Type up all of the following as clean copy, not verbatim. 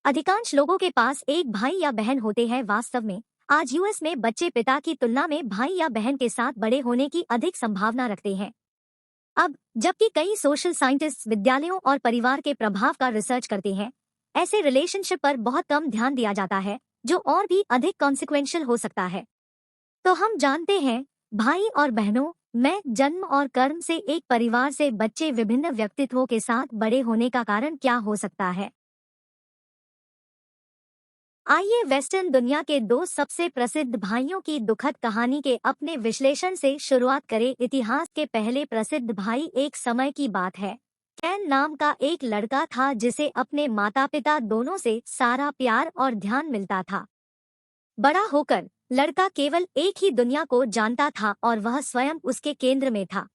अधिकांश लोगों के पास एक भाई या बहन होते हैं। वास्तव में आज यूएस में बच्चे पिता की तुलना में भाई या बहन के साथ बड़े होने की अधिक संभावना रखते हैं। अब जबकि कई सोशल साइंटिस्ट विद्यालयों और परिवार के प्रभाव का रिसर्च करते हैं, ऐसे रिलेशनशिप पर बहुत कम ध्यान दिया जाता है जो और भी अधिक कॉन्सिक्वेंशियल हो सकता है। तो हम जानते हैं, भाई और बहनों में जन्म और कर्म से एक परिवार से बच्चे विभिन्न व्यक्तित्वों के साथ बड़े होने का कारण क्या हो सकता है। आइए वेस्टर्न दुनिया के दो सबसे प्रसिद्ध भाइयों की दुखद कहानी के अपने विश्लेषण से शुरुआत करें। इतिहास के पहले प्रसिद्ध भाई। एक समय की बात है, कैन नाम का एक लड़का था जिसे अपने माता पिता दोनों से सारा प्यार और ध्यान मिलता था। बड़ा होकर लड़का केवल एक ही दुनिया को जानता था और वह स्वयं उसके केंद्र में था।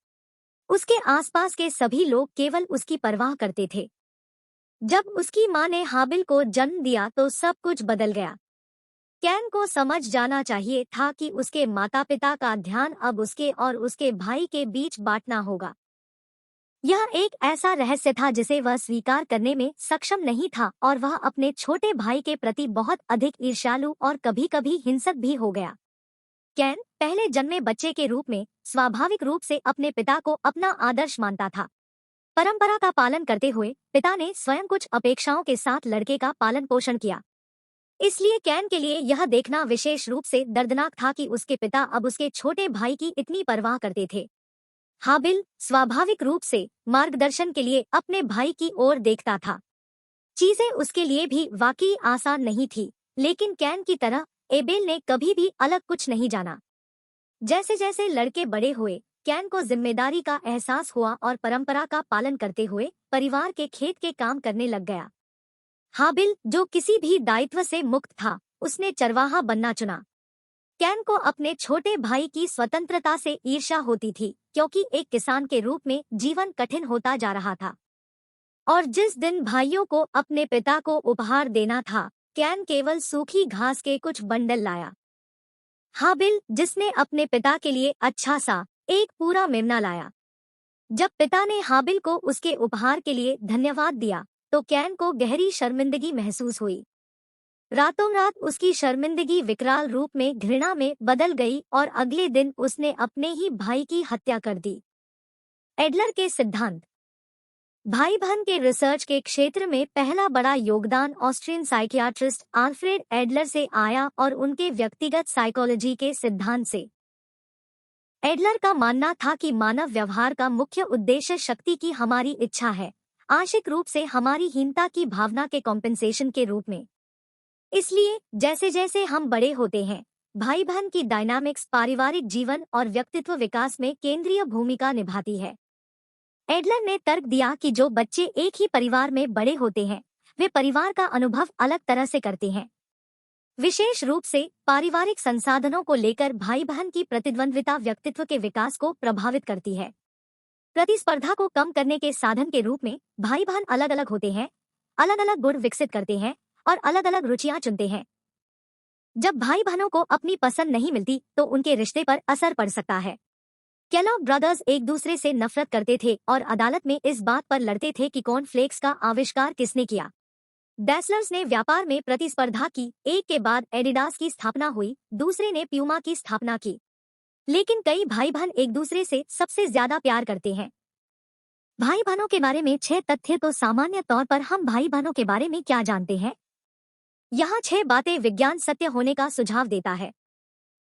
उसके आसपास के सभी लोग केवल उसकी परवाह करते थे। जब उसकी मां ने हाबिल को जन्म दिया तो सब कुछ बदल गया। कैन को समझ जाना चाहिए था कि उसके माता पिता का ध्यान अब उसके और उसके भाई के बीच बांटना होगा। यह एक ऐसा रहस्य था जिसे वह स्वीकार करने में सक्षम नहीं था और वह अपने छोटे भाई के प्रति बहुत अधिक ईर्ष्यालु और कभी-कभी हिंसक भी हो गया। कैन पहले जन्मे बच्चे के रूप में स्वाभाविक रूप से अपने पिता को अपना आदर्श मानता था। परंपरा का पालन करते हुए पिता ने स्वयं कुछ अपेक्षाओं के साथ लड़के का पालन पोषण किया। इसलिए कैन के लिए यह देखना विशेष रूप से दर्दनाक था कि उसके पिता अब उसके छोटे भाई की इतनी परवाह करते थे। हाबिल स्वाभाविक रूप से मार्गदर्शन के लिए अपने भाई की ओर देखता था। चीजें उसके लिए भी वाकई आसान नहीं थी, लेकिन कैन की तरह एबेल ने कभी भी अलग कुछ नहीं जाना। जैसे जैसे लड़के बड़े हुए, कैन को जिम्मेदारी का एहसास हुआ और परंपरा का पालन करते हुए परिवार के खेत के काम करने लग गया। हाबिल, जो किसी भी दायित्व से मुक्त था, उसने चरवाहा बनना चुना। कैन को अपने छोटे भाई की स्वतंत्रता से ईर्ष्या होती थी, क्योंकि एक किसान के रूप में जीवन कठिन होता जा रहा था। और जिस दिन भाइयों को अपने पिता को उपहार देना था, कैन केवल सूखी घास के कुछ बंडल लाया। हाबिल, जिसने अपने पिता के लिए अच्छा सा एक पूरा मेमना लाया। जब पिता ने हाबिल को उसके उपहार के लिए धन्यवाद दिया, तो कैन को गहरी शर्मिंदगी महसूस हुई। रातों रात उसकी शर्मिंदगी विकराल रूप में घृणा में बदल गई और अगले दिन उसने अपने ही भाई की हत्या कर दी। एडलर के सिद्धांत। भाई बहन के रिसर्च के क्षेत्र में पहला बड़ा योगदान ऑस्ट्रियन साइकियाट्रिस्ट आल्फ्रेड एडलर से आया और उनके व्यक्तिगत साइकोलॉजी के सिद्धांत से। एडलर का मानना था कि मानव व्यवहार का मुख्य उद्देश्य शक्ति की हमारी इच्छा है, आंशिक रूप से हमारी हीनता की भावना के कॉम्पेंसेशन के रूप में। इसलिए जैसे जैसे हम बड़े होते हैं, भाई बहन की डायनामिक्स पारिवारिक जीवन और व्यक्तित्व विकास में केंद्रीय भूमिका निभाती है। एडलर ने तर्क दिया कि जो बच्चे एक ही परिवार में बड़े होते हैं, वे परिवार का अनुभव अलग तरह से करते हैं। विशेष रूप से पारिवारिक संसाधनों को लेकर भाई बहन की प्रतिद्वंद्विता व्यक्तित्व के विकास को प्रभावित करती है। प्रतिस्पर्धा को कम करने के साधन के रूप में भाई बहन अलग अलग होते हैं, अलग अलग गुण विकसित करते हैं और अलग अलग रुचियां चुनते हैं। जब भाई बहनों को अपनी पसंद नहीं मिलती तो उनके रिश्ते पर असर पड़ सकता है। केलॉग ब्रदर्स एक दूसरे से नफरत करते थे और अदालत में इस बात पर लड़ते थे कि कॉर्नफ्लेक्स का आविष्कार किसने किया। डैसलर्स ने व्यापार में प्रतिस्पर्धा की, एक के बाद एडिडास की स्थापना हुई, दूसरे ने प्यूमा की स्थापना की। लेकिन कई भाई बहन एक दूसरे से सबसे ज्यादा प्यार करते हैं। भाई बहनों के बारे में 6 तथ्य। तो सामान्य तौर पर हम भाई बहनों के बारे में क्या जानते हैं? यहाँ 6 बातें विज्ञान सत्य होने का सुझाव देता है।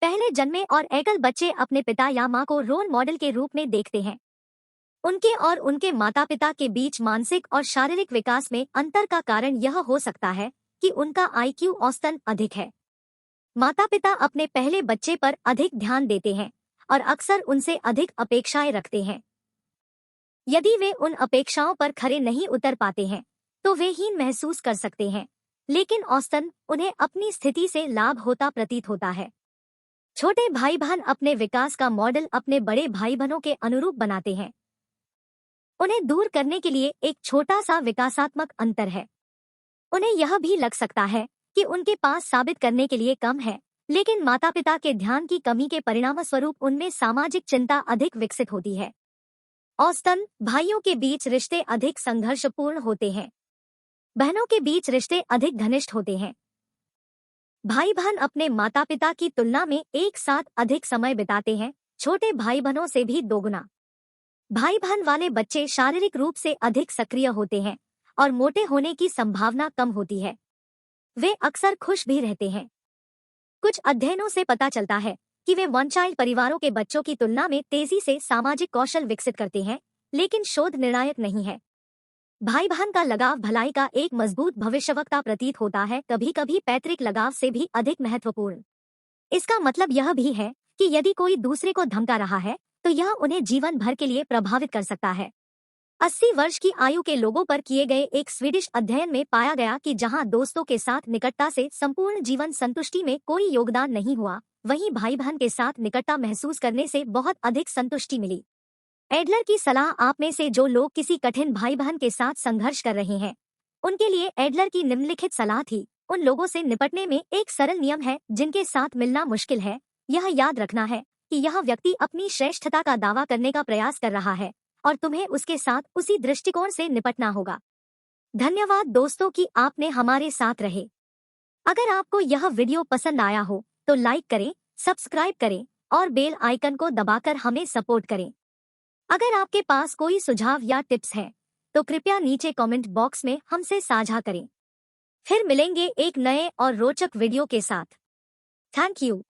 पहले जन्मे और एकल बच्चे अपने पिता या माँ को रोल मॉडल के रूप में देखते हैं। उनके और उनके माता पिता के बीच मानसिक और शारीरिक विकास में अंतर का कारण यह हो सकता है कि उनका आईक्यू औसतन अधिक है। माता पिता अपने पहले बच्चे पर अधिक ध्यान देते हैं और अक्सर उनसे अधिक अपेक्षाएं रखते हैं। यदि वे उन अपेक्षाओं पर खरे नहीं उतर पाते हैं, तो वे हीन महसूस कर सकते हैं, लेकिन औसतन उन्हें अपनी स्थिति से लाभ होता प्रतीत होता है। छोटे भाई बहन अपने विकास का मॉडल अपने बड़े भाई बहनों के अनुरूप बनाते हैं। उन्हें दूर करने के लिए एक छोटा सा विकासात्मक अंतर है। उन्हें यह भी लग सकता है कि उनके पास साबित करने के लिए कम है, लेकिन माता पिता के ध्यान की कमी के परिणामस्वरूप उनमें सामाजिक चिंता अधिक विकसित होती है। औसतन भाइयों के बीच रिश्ते अधिक संघर्षपूर्ण होते हैं। बहनों के बीच रिश्ते अधिक घनिष्ठ होते हैं। भाई बहन अपने माता पिता की तुलना में एक साथ अधिक समय बिताते हैं, छोटे भाई बहनों से भी दोगुना। भाई बहन वाले बच्चे शारीरिक रूप से अधिक सक्रिय होते हैं और मोटे होने की संभावना कम होती है। वे अक्सर खुश भी रहते हैं। कुछ अध्ययनों से पता चलता है कि वे वन चाइल्ड परिवारों के बच्चों की तुलना में तेजी से सामाजिक कौशल विकसित करते हैं, लेकिन शोध निर्णायक नहीं है। भाई बहन का लगाव भलाई का एक मजबूत भविष्यवक्ता प्रतीत होता है, कभी कभी पैतृक लगाव से भी अधिक महत्वपूर्ण। इसका मतलब यह भी है कि यदि कोई दूसरे को धमका रहा है तो यह उन्हें जीवन भर के लिए प्रभावित कर सकता है। 80 वर्ष की आयु के लोगों पर किए गए एक स्वीडिश अध्ययन में पाया गया कि जहां दोस्तों के साथ निकटता से संपूर्ण जीवन संतुष्टि में कोई योगदान नहीं हुआ, वहीं भाई बहन के साथ निकटता महसूस करने से बहुत अधिक संतुष्टि मिली। एडलर की सलाह आप में से जो लोग किसी कठिन भाई बहन के साथ संघर्ष कर रहे हैं, उनके लिए एडलर की निम्नलिखित सलाह थी। उन लोगों से निपटने में एक सरल नियम है जिनके साथ मिलना मुश्किल है। यह याद रखना है कि यह व्यक्ति अपनी श्रेष्ठता का दावा करने का प्रयास कर रहा है और तुम्हें उसके साथ उसी दृष्टिकोण से निपटना होगा। धन्यवाद दोस्तों कि आपने हमारे साथ रहे। अगर आपको यह वीडियो पसंद आया हो तो लाइक करें, सब्सक्राइब करें और बेल आइकन को दबाकर हमें सपोर्ट करें। अगर आपके पास कोई सुझाव या टिप्स हैं तो कृपया नीचे कमेंट बॉक्स में हमसे साझा करें। फिर मिलेंगे एक नए और रोचक वीडियो के साथ। Thank you.